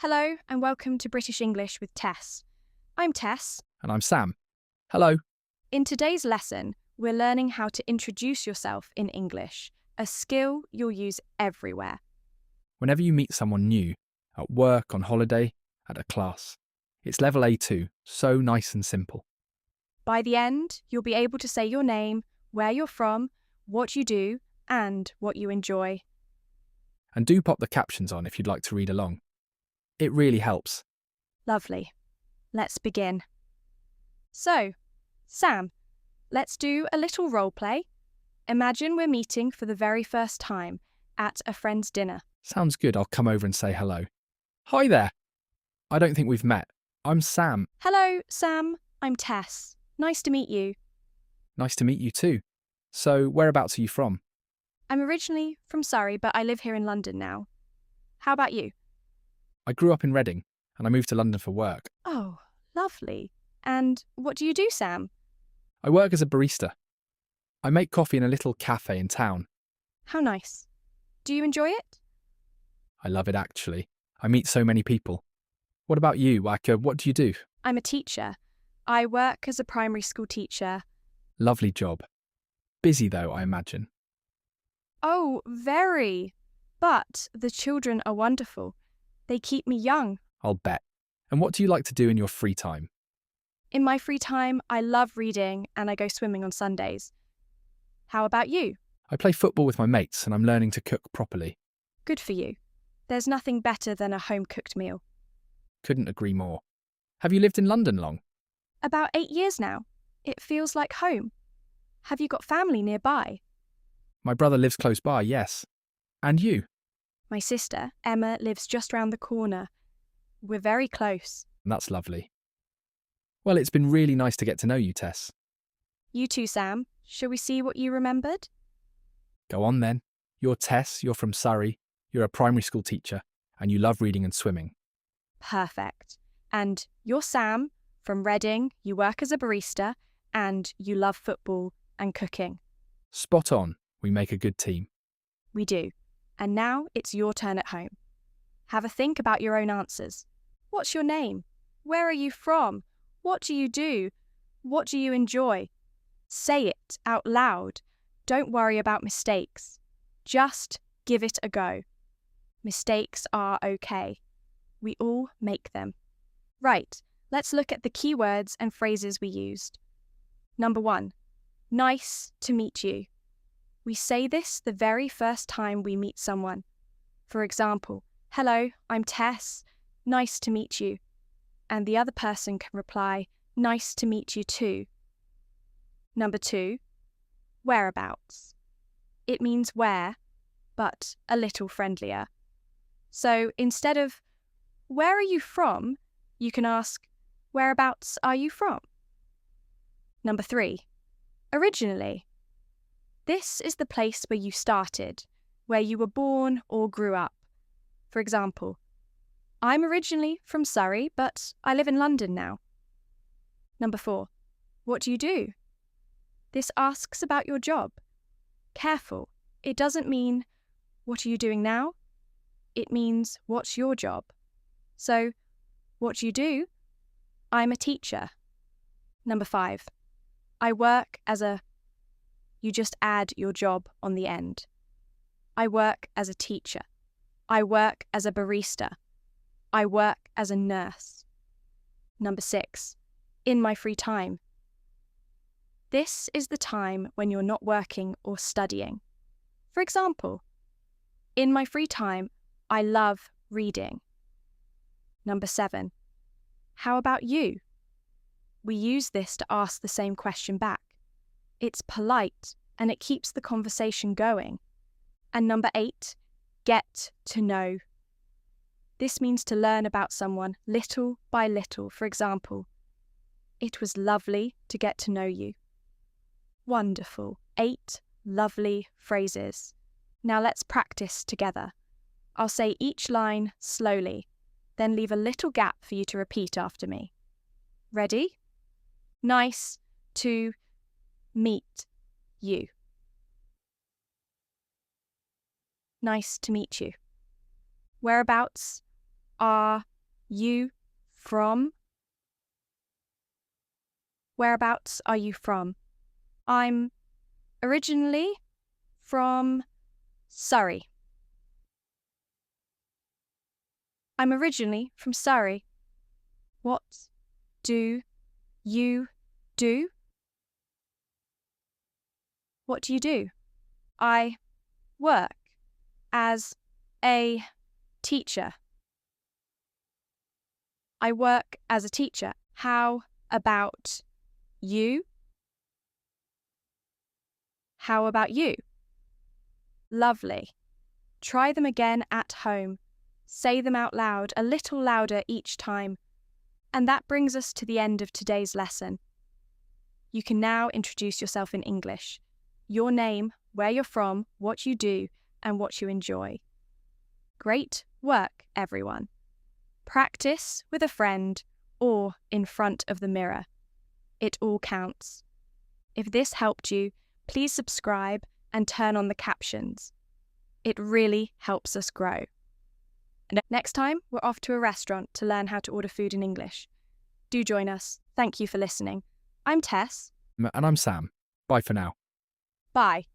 Hello and welcome to British English with Tess. I'm Tess. And I'm Sam. Hello. In today's lesson, we're learning how to introduce yourself in English, a skill you'll use everywhere. Whenever you meet someone new, at work, on holiday, at a class, it's level A2, so nice and simple. By the end, you'll be able to say your name, where you're from, what you do, and what you enjoy. And do pop the captions on if you'd like to read along. It really helps. Lovely. Let's begin. So, Sam, let's do a little role play. Imagine we're meeting for the very first time at a friend's dinner. Sounds good, I'll come over and say hello. Hi there. I don't think we've met. I'm Sam. Hello, Sam. I'm Tess. Nice to meet you. Nice to meet you too. So, whereabouts are you from? I'm originally from Surrey, but I live here in London now. How about you? I grew up in Reading, and I moved to London for work. Oh, lovely. And what do you do, Sam? I work as a barista. I make coffee in a little cafe in town. How nice. Do you enjoy it? I love it actually. I meet so many people. What about you, Waka? What do you do? I'm a teacher. I work as a primary school teacher. Lovely job. Busy though, I imagine. Oh, very. But the children are wonderful. They keep me young. I'll bet. And what do you like to do in your free time? In my free time, I love reading and I go swimming on Sundays. How about you? I play football with my mates and I'm learning to cook properly. Good for you. There's nothing better than a home-cooked meal. Couldn't agree more. Have you lived in London long? About 8 years now. It feels like home. Have you got family nearby? My brother lives close by, yes. And you? My sister, Emma, lives just round the corner. We're very close. That's lovely. Well, it's been really nice to get to know you, Tess. You too, Sam. Shall we see what you remembered? Go on then. You're Tess, you're from Surrey, you're a primary school teacher, and you love reading and swimming. Perfect. And you're Sam, from Reading, you work as a barista, and you love football and cooking. Spot on. We make a good team. We do. And now it's your turn at home. Have a think about your own answers. What's your name? Where are you from? What do you do? What do you enjoy? Say it out loud. Don't worry about mistakes. Just give it a go. Mistakes are okay. We all make them. Right, let's look at the key words and phrases we used. Number 1, nice to meet you. We say this the very first time we meet someone. For example, hello, I'm Tess. Nice to meet you. And the other person can reply, nice to meet you too. Number 2, whereabouts. It means where, but a little friendlier. So instead of, where are you from? You can ask, whereabouts are you from? Number 3, originally. This is the place where you started, where you were born or grew up. For example, I'm originally from Surrey, but I live in London now. Number 4, what do you do? This asks about your job. Careful, it doesn't mean, what are you doing now? It means, what's your job? So, what do you do? I'm a teacher. Number 5, I work as a... You just add your job on the end. I work as a teacher. I work as a barista. I work as a nurse. Number 6, in my free time. This is the time when you're not working or studying. For example, in my free time, I love reading. Number 7, how about you? We use this to ask the same question back. It's polite and it keeps the conversation going. And number 8, get to know. This means to learn about someone little by little. For example, it was lovely to get to know you. Wonderful. 8 lovely phrases. Now let's practice together. I'll say each line slowly, then leave a little gap for you to repeat after me. Ready? Nice to meet you. Nice to meet you. Whereabouts are You from? Whereabouts are you from? I'm originally from Surrey. I'm originally from Surrey. What do you do? What do you do? I work as a teacher. I work as a teacher. How about you? How about you? Lovely. Try them again at home. Say them out loud, a little louder each time. And that brings us to the end of today's lesson. You can now introduce yourself in English. Your name, where you're from, what you do, and what you enjoy. Great work, everyone. Practice with a friend or in front of the mirror. It all counts. If this helped you, please subscribe and turn on the captions. It really helps us grow. And next time, we're off to a restaurant to learn how to order food in English. Do join us. Thank you for listening. I'm Tess. And I'm Sam. Bye for now. Bye.